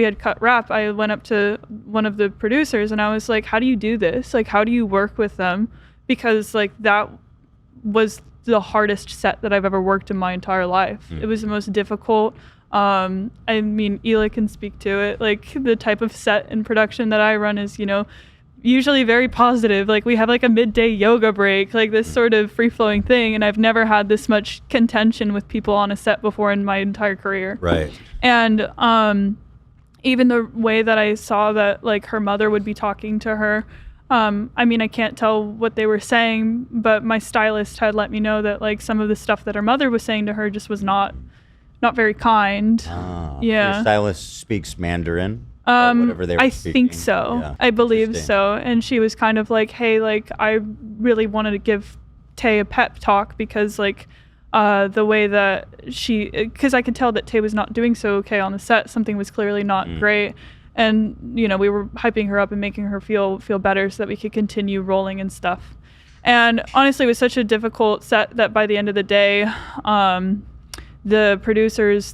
had cut wrap, I went up to one of the producers and I was like, how do you do this? Like, how do you work with them? Because like that was the hardest set that I've ever worked in my entire life. It was the most difficult. I mean, Ela can speak to it. Like the type of set and production that I run is, you know, usually very positive. Like we have like a midday yoga break, like this sort of free-flowing thing, and I've never had this much contention with people on a set before in my entire career. Right. And even the way that I saw that like her mother would be talking to her, I mean, I can't tell what they were saying, but my stylist had let me know that like some of the stuff that her mother was saying to her just was not very kind. Yeah. Your stylist speaks Mandarin? Whatever they were I speaking. think so. Yeah. I believe so. And she was kind of like, hey, like I really wanted to give Tay a pep talk because like the way that because I could tell that Tay was not doing so okay on the set. Something was clearly not great. And, you know, we were hyping her up and making her feel better so that we could continue rolling and stuff. And honestly, it was such a difficult set that by the end of the day, the producers,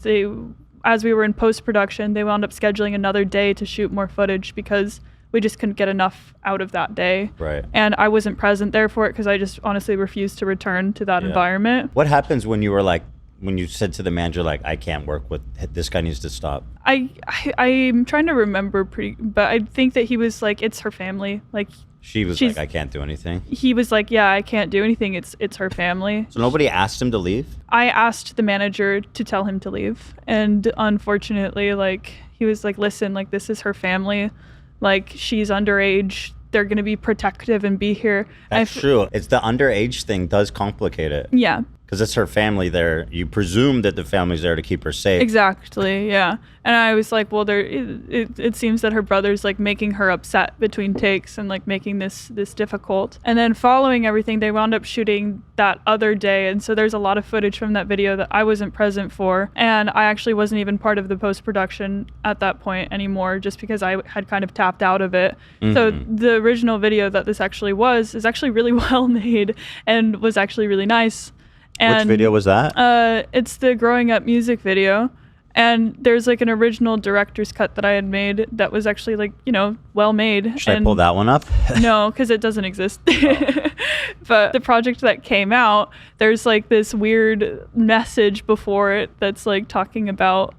as we were in post-production, they wound up scheduling another day to shoot more footage because we just couldn't get enough out of that day. Right. And I wasn't present there for it because I just honestly refused to return to that environment. What happens when you were like, when you said to the manager, like, I can't work with, this guy needs to stop? I'm trying to remember but I think that he was like, it's her family. Like, she was like, I can't do anything. He was like, yeah, I can't do anything. It's her family. So nobody asked him to leave? I asked the manager to tell him to leave. And unfortunately, like, he was like, listen, like, this is her family. Like, she's underage. They're going to be protective and be here. That's true. It's the underage thing does complicate it. Yeah. Because it's her family there. You presume that the family's there to keep her safe. Exactly, yeah. And I was like, well, it seems that her brother's like making her upset between takes and like making this difficult. And then following everything, they wound up shooting that other day. And so there's a lot of footage from that video that I wasn't present for. And I actually wasn't even part of the post-production at that point anymore, just because I had kind of tapped out of it. So the original video that this actually is actually really well made and was actually really nice. And, which video was that? It's the Growing Up music video. And there's like an original director's cut that I had made that was actually like, you know, well made. Should I pull that one up? No, because it doesn't exist. But the project that came out, there's like this weird message before it that's like talking about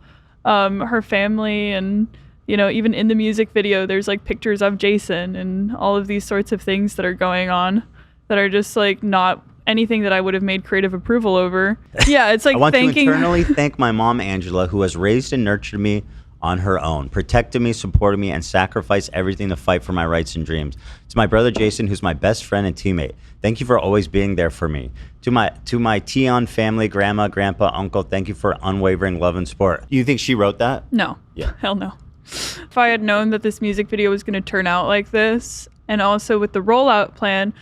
her family. And, you know, even in the music video, there's like pictures of Jason and all of these sorts of things that are going on that are just like not anything that I would have made creative approval over. Yeah, it's like I want to eternally thank my mom, Angela, who has raised and nurtured me on her own, protected me, supported me, and sacrificed everything to fight for my rights and dreams. To my brother Jason, who's my best friend and teammate, thank you for always being there for me. To my Tion family, grandma, grandpa, uncle, thank you for unwavering love and support. You think she wrote that? No. Yeah. Hell no. If I had known that this music video was going to turn out like this, and also with the rollout plan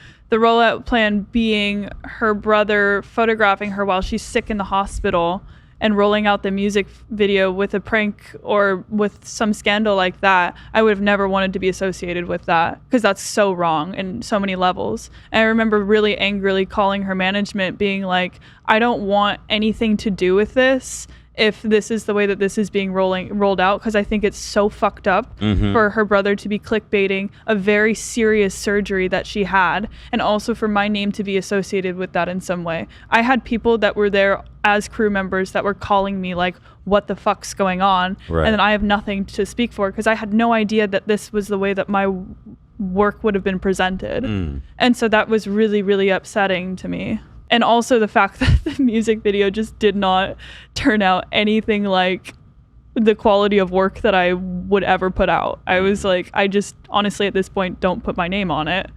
being her brother photographing her while she's sick in the hospital and rolling out the music video with a prank or with some scandal like that, I would have never wanted to be associated with that because that's so wrong in so many levels. And I remember really angrily calling her management being like, I don't want anything to do with this if this is the way that this is being rolled out, because I think it's so fucked up for her brother to be clickbaiting a very serious surgery that she had, and also for my name to be associated with that in some way. I had people that were there as crew members that were calling me like, what the fuck's going on? Right. And then I have nothing to speak for because I had no idea that this was the way that my work would have been presented. And so that was really, really upsetting to me. And also the fact that the music video just did not turn out anything like the quality of work that I would ever put out. I was like, I just honestly at this point don't put my name on it.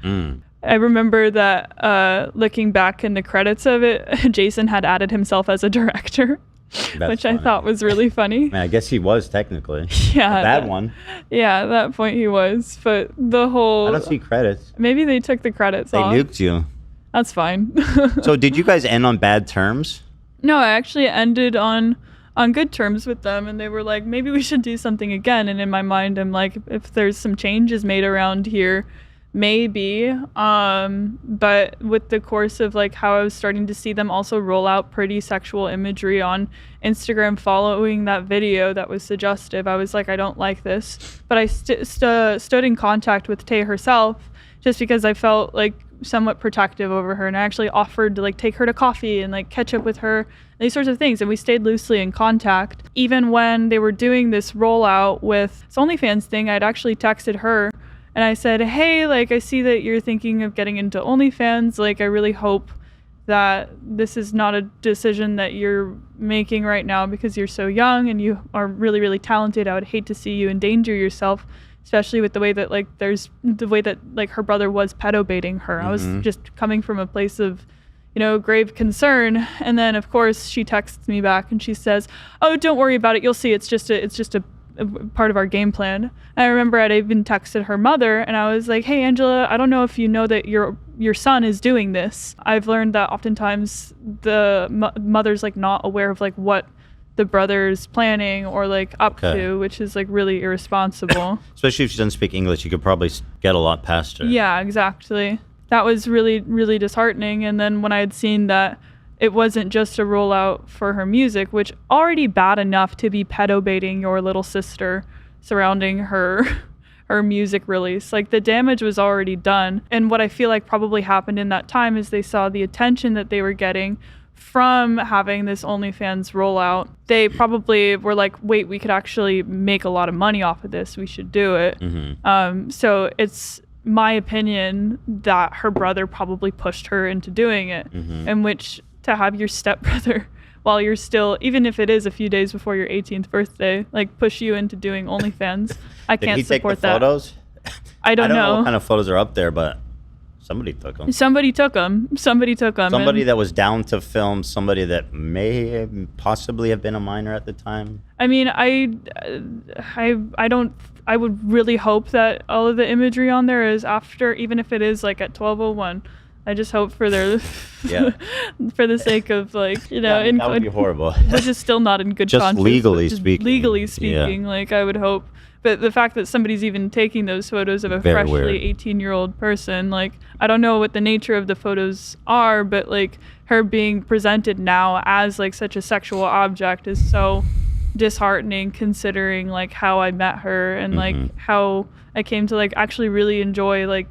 I remember that looking back in the credits of it, Jason had added himself as a director. Which funny. I thought was really funny. Man, I guess he was technically. Yeah. A bad one. Yeah, at that point he was. But the whole... I don't see credits. Maybe they took the credits off. They nuked you. That's fine. So did you guys end on bad terms? No, I actually ended on good terms with them, and they were like, maybe we should do something again. And in my mind, I'm like, if there's some changes made around here, maybe. But with the course of like how I was starting to see them also roll out pretty sexual imagery on Instagram following that video that was suggestive, I was like, I don't like this. But I stood in contact with Tay herself just because I felt like somewhat protective over her, and I actually offered to like take her to coffee and like catch up with her, these sorts of things, and we stayed loosely in contact. Even when they were doing this rollout with this Onlyfans thing, I'd actually texted her and I said, hey, like I see that you're thinking of getting into Onlyfans, like I really hope that this is not a decision that you're making right now because you're so young and you are really, really talented. I would hate to see you endanger yourself, especially with the way that like her brother was pedo-baiting her. I was just coming from a place of, you know, grave concern. And then of course she texts me back and she says, oh, don't worry about it. You'll see. It's just a part of our game plan. And I remember I'd even texted her mother and I was like, hey, Angela, I don't know if you know that you're your son is doing this. I've learned that oftentimes the mother's like not aware of like what the brother's planning or like up to, which is like really irresponsible. Especially if she doesn't speak English, you could probably get a lot past her. Yeah, exactly. That was really, really disheartening. And then when I had seen that it wasn't just a rollout for her music, which already bad enough to be pedo-baiting your little sister surrounding her music release. Like the damage was already done. And what I feel like probably happened in that time is they saw the attention that they were getting from having this OnlyFans rollout. They probably were like, wait, we could actually make a lot of money off of this. We should do it. So it's my opinion that her brother probably pushed her into doing it, in which to have your stepbrother while you're still, even if it is a few days before your 18th birthday, like push you into doing OnlyFans. I can't support that. Did he take the photos? I don't know what kind of photos are up there, but somebody took them. Somebody took them. Somebody that was down to film, somebody that may possibly have been a minor at the time. I mean, I would really hope that all of the imagery on there is after, even if it is like at 12:01. I just hope for their, for the sake of like, you know, that would be horrible. Which is still not in good just conscience. Legally speaking. Legally speaking, like I would hope. But the fact that somebody's even taking those photos of a freshly 18-year-old person, like I don't know what the nature of the photos are, but like her being presented now as like such a sexual object is so disheartening, considering like how I met her and like how I came to like actually really enjoy like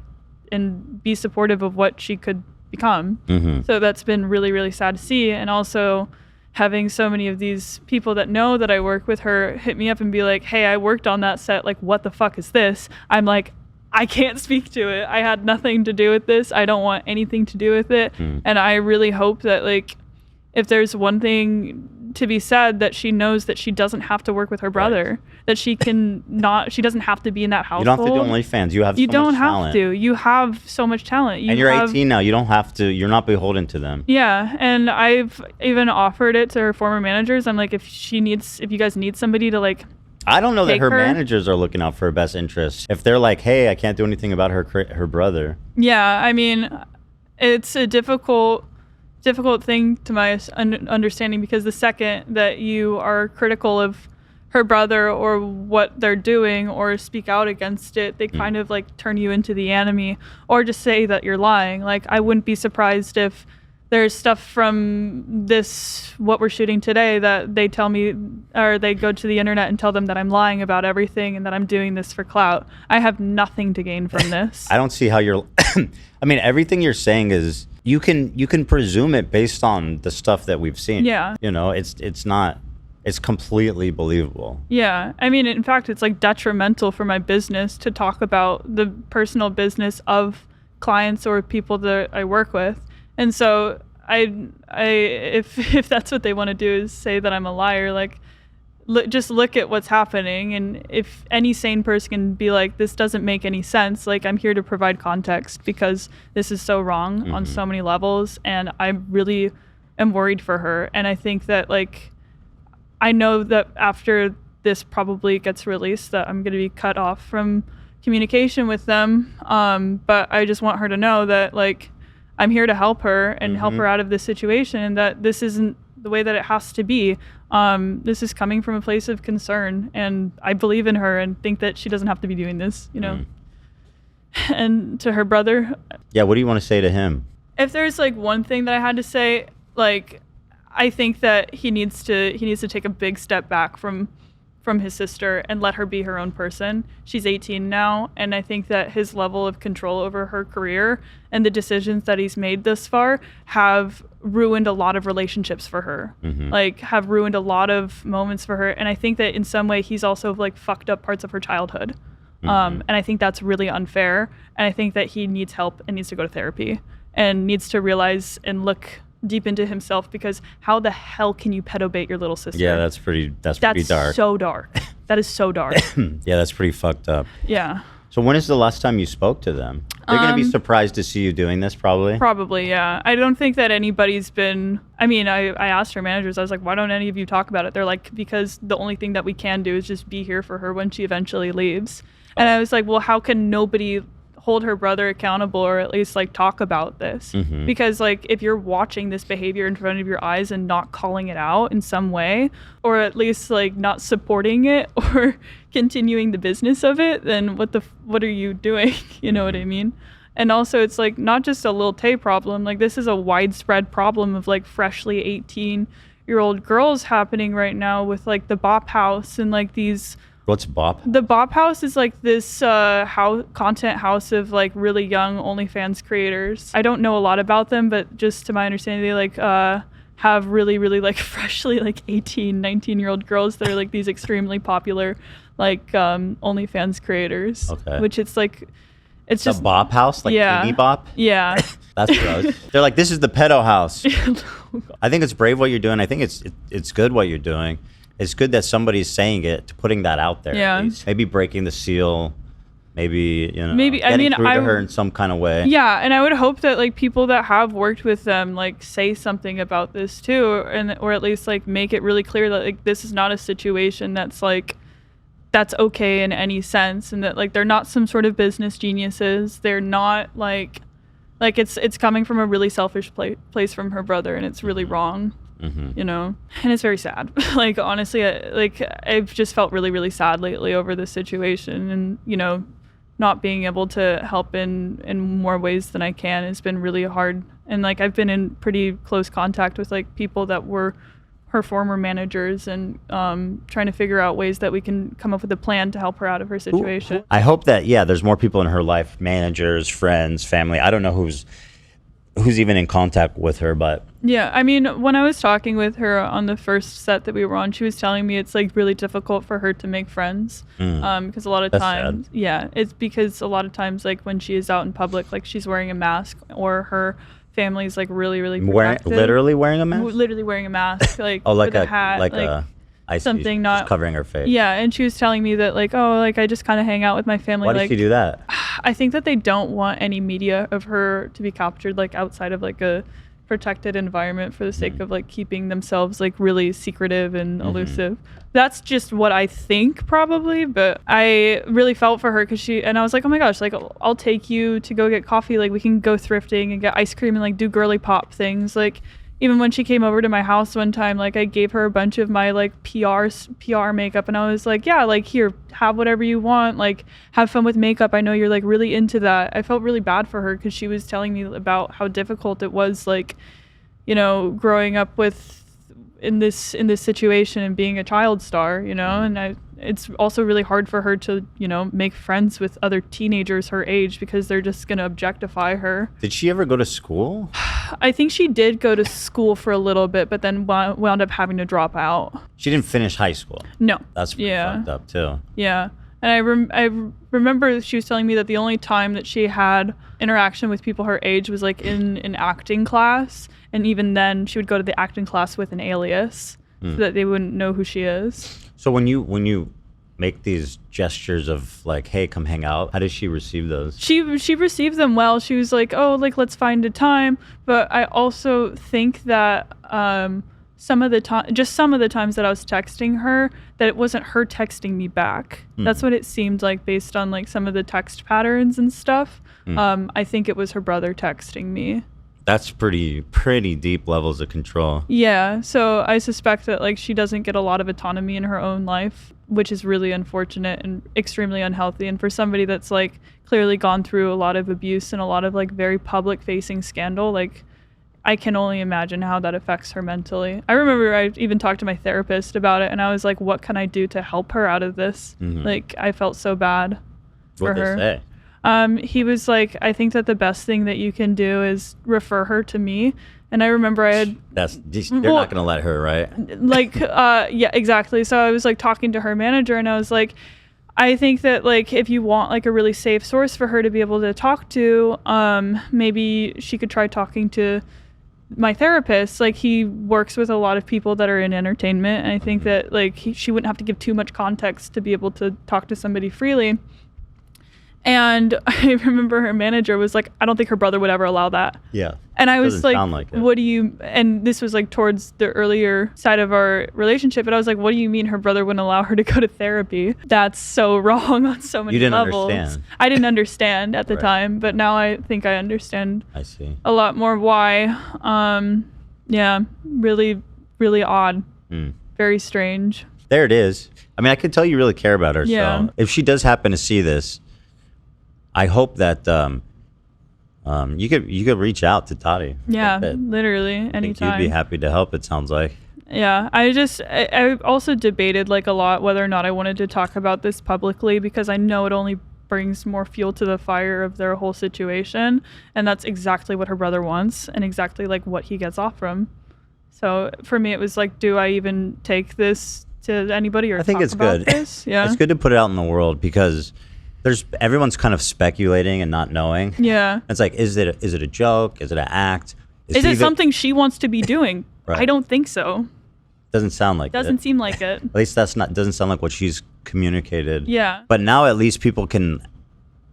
and be supportive of what she could become. So that's been really, really sad to see. And also having so many of these people that know that I work with her hit me up and be like, hey, I worked on that set. Like, what the fuck is this? I'm like, I can't speak to it. I had nothing to do with this. I don't want anything to do with it. And I really hope that like, if there's one thing to be said, that she knows that she doesn't have to work with her brother, that she doesn't have to be in that household. You don't have to do OnlyFans. You have so much talent. You don't have to. You have so much talent. And you're 18 now. You don't have to. You're not beholden to them. Yeah. And I've even offered it to her former managers. I'm like, if you guys need somebody to like, I don't know that her managers are looking out for her best interest. If they're like, hey, I can't do anything about her brother. Yeah. I mean, it's a difficult thing to my understanding, because the second that you are critical of her brother or what they're doing or speak out against it, they kind of like turn you into the enemy or just say that you're lying. Like I wouldn't be surprised if there's stuff from this, what we're shooting today, that they tell me, or they go to the internet and tell them that I'm lying about everything and that I'm doing this for clout. I have nothing to gain from this. I don't see how you're I mean, everything you're saying is you can presume it based on the stuff that we've seen. Yeah. You know, it's completely believable. Yeah. I mean, in fact, it's like detrimental for my business to talk about the personal business of clients or people that I work with. And so if that's what they want to do is say that I'm a liar, like just look at what's happening. And if any sane person can be like, this doesn't make any sense, like I'm here to provide context because this is so wrong on so many levels. And I really am worried for her. And I think that like, I know that after this probably gets released that I'm going to be cut off from communication with them. But I just want her to know that like, I'm here to help her and help her out of this situation, and that this isn't the way that it has to be. This is coming from a place of concern, and I believe in her and think that she doesn't have to be doing this, you know. And to her brother. Yeah, what do you want to say to him? If there's like one thing that I had to say, like I think that he needs to take a big step back from his sister and let her be her own person. She's 18 now, and I think that his level of control over her career and the decisions that he's made thus far have ruined a lot of relationships for her. Like have ruined a lot of moments for her, and I think that in some way he's also like fucked up parts of her childhood. And I think that's really unfair, and I think that he needs help and needs to go to therapy and needs to realize and look deep into himself, because how the hell can you pedobate your little sister? Yeah, that's pretty dark. That's so dark. That is so dark. Yeah, that's pretty fucked up. Yeah. So when is the last time you spoke to them? They're going to be surprised to see you doing this, probably. Probably, yeah. I don't think that anybody's been, I mean, I asked her managers, I was like, why don't any of you talk about it? They're like, because the only thing that we can do is just be here for her when she eventually leaves. And I was like, well, how can nobody hold her brother accountable, or at least like talk about this. Because like if you're watching this behavior in front of your eyes and not calling it out in some way, or at least like not supporting it or continuing the business of it, then what are you doing? You know what I mean? And also it's like not just a Lil Tay problem, like this is a widespread problem of like freshly 18-year-old girls happening right now with like the Bop House and like these. What's Bop? The Bop House is like this content house of like really young OnlyFans creators. I don't know a lot about them, but just to my understanding, they like have really, really like freshly like 18, 19-year-old girls that are like these extremely popular like OnlyFans creators. Okay. Which it's like, it's just a Bop House, like yeah, TV Bop. Yeah. That's gross. They're like, this is the pedo house. I think it's brave what you're doing. I think it's good what you're doing. It's good that somebody's saying it, putting that out there. Yeah. Maybe breaking the seal, maybe, you know, maybe getting through to her in some kind of way. Yeah, and I would hope that like people that have worked with them like say something about this too, and or at least like make it really clear that like this is not a situation that's like that's okay in any sense, and that like they're not some sort of business geniuses. They're not like it's coming from a really selfish place from her brother, and it's really wrong. You know, and it's very sad. Like honestly, I've just felt really, really sad lately over this situation, and you know, not being able to help in more ways than I can has been really hard. And like I've been in pretty close contact with like people that were her former managers, and trying to figure out ways that we can come up with a plan to help her out of her situation. I hope that there's more people in her life, managers, friends, family. I don't know who's even in contact with her, but yeah, I mean, when I was talking with her on the first set that we were on, she was telling me it's like really difficult for her to make friends, because a lot of times, it's because a lot of times like when she is out in public, like she's wearing a mask, or her family's like really, really protective. Literally wearing a mask? Literally wearing a mask, like like with a hat, like something not just covering her face. Yeah, and she was telling me that like, oh, like I just kind of hang out with my family. Why did she do that? I think that they don't want any media of her to be captured like outside of like a protected environment for the sake of like keeping themselves like really secretive and elusive. That's just what I think probably, but I really felt for her because I was like, oh my gosh, like I'll take you to go get coffee, like we can go thrifting and get ice cream and like do girly pop things. Like even when she came over to my house one time, like I gave her a bunch of my like PR makeup, and I was like, yeah, like here, have whatever you want, like have fun with makeup. I know you're like really into that. I felt really bad for her because she was telling me about how difficult it was, like, you know, growing up in this situation and being a child star, you know, and it's also really hard for her to, you know, make friends with other teenagers her age because they're just going to objectify her. Did she ever go to school? I think she did go to school for a little bit, but then wound up having to drop out. She didn't finish high school? No. That's pretty fucked up too. Yeah. And I remember she was telling me that the only time that she had interaction with people her age was like in an acting class. And even then she would go to the acting class with an alias so that they wouldn't know who she is. So when you make these gestures of like, hey, come hang out, how does she receive those? She received them well. She was like, oh, like let's find a time. But I also think that some of the times that I was texting her, that it wasn't her texting me back. That's what it seemed like based on like some of the text patterns and stuff. I think it was her brother texting me. That's pretty deep levels of control. Yeah, so I suspect that like she doesn't get a lot of autonomy in her own life, which is really unfortunate and extremely unhealthy. And for somebody that's like clearly gone through a lot of abuse and a lot of like very public facing scandal, like I can only imagine how that affects her mentally. I remember I even talked to my therapist about it, and I was like, what can I do to help her out of this? Like I felt so bad for her. What'd they say? He was like, I think that the best thing that you can do is refer her to me. And I remember they're not gonna let her, right? Like, yeah, exactly. So I was like talking to her manager, and I was like, I think that like if you want like a really safe source for her to be able to talk to, maybe she could try talking to my therapist. Like he works with a lot of people that are in entertainment, and I think that like she wouldn't have to give too much context to be able to talk to somebody freely. And I remember her manager was like, I don't think her brother would ever allow that. Yeah. And I was Doesn't sound like it. what do you, and this was like towards the earlier side of our relationship. And I was like, what do you mean her brother wouldn't allow her to go to therapy? That's so wrong on so many You didn't levels. understand. I didn't understand at the Right. time, but now I think I understand I see. a lot more why. Yeah, really, really odd. Very strange. There it is. I mean, I could tell you really care about her. Yeah. So if she does happen to see this, I hope that you could reach out to Tati. Yeah, I think literally that- I think anytime. you'd be happy to help. It sounds like. Yeah, I also debated like a lot whether or not I wanted to talk about this publicly because I know it only brings more fuel to the fire of their whole situation, and that's exactly what her brother wants and exactly like what he gets off from. So for me, it was like, do I even take this to anybody or I think talk it's about good. this? Yeah, It's good to put it out in the world because everyone's kind of speculating and not knowing. Yeah. It's like, is it a joke? Is it an act? Is it something she wants to be doing? Right. I don't think so. Doesn't sound like Doesn't it. seem like it. At least doesn't sound like what she's communicated. Yeah. But now at least people can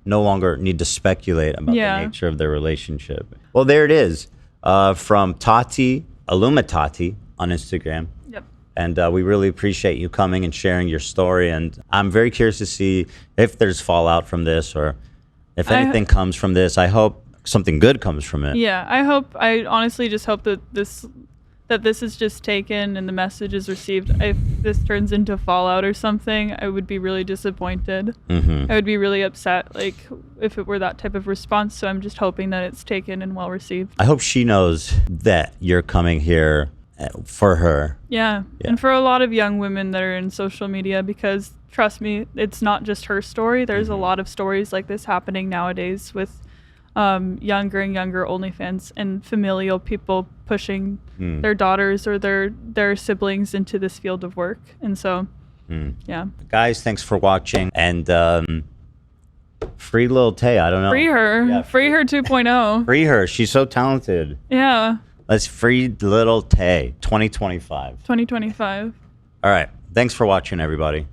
no longer need to speculate about Yeah. the nature of their relationship. Well, there it is. From Tati, Illumitati on Instagram. Yep. And we really appreciate you coming and sharing your story. And I'm very curious to see if there's fallout from this or if anything comes from this. I hope something good comes from it. Yeah, I honestly just hope that this is just taken and the message is received. If this turns into fallout or something, I would be really disappointed. I would be really upset, like if it were that type of response. So I'm just hoping that it's taken and well received. I hope she knows that you're coming here for her. Yeah. And for a lot of young women that are in social media, because trust me, it's not just her story. There's a lot of stories like this happening nowadays with younger and younger OnlyFans and familial people pushing their daughters or their siblings into this field of work. And so, yeah. Guys, thanks for watching. And free Lil Tay. I don't know. Free her. Yeah, free her 2.0. Free her. She's so talented. Yeah. Let's free Little Tay 2025. 2025. All right. Thanks for watching, everybody.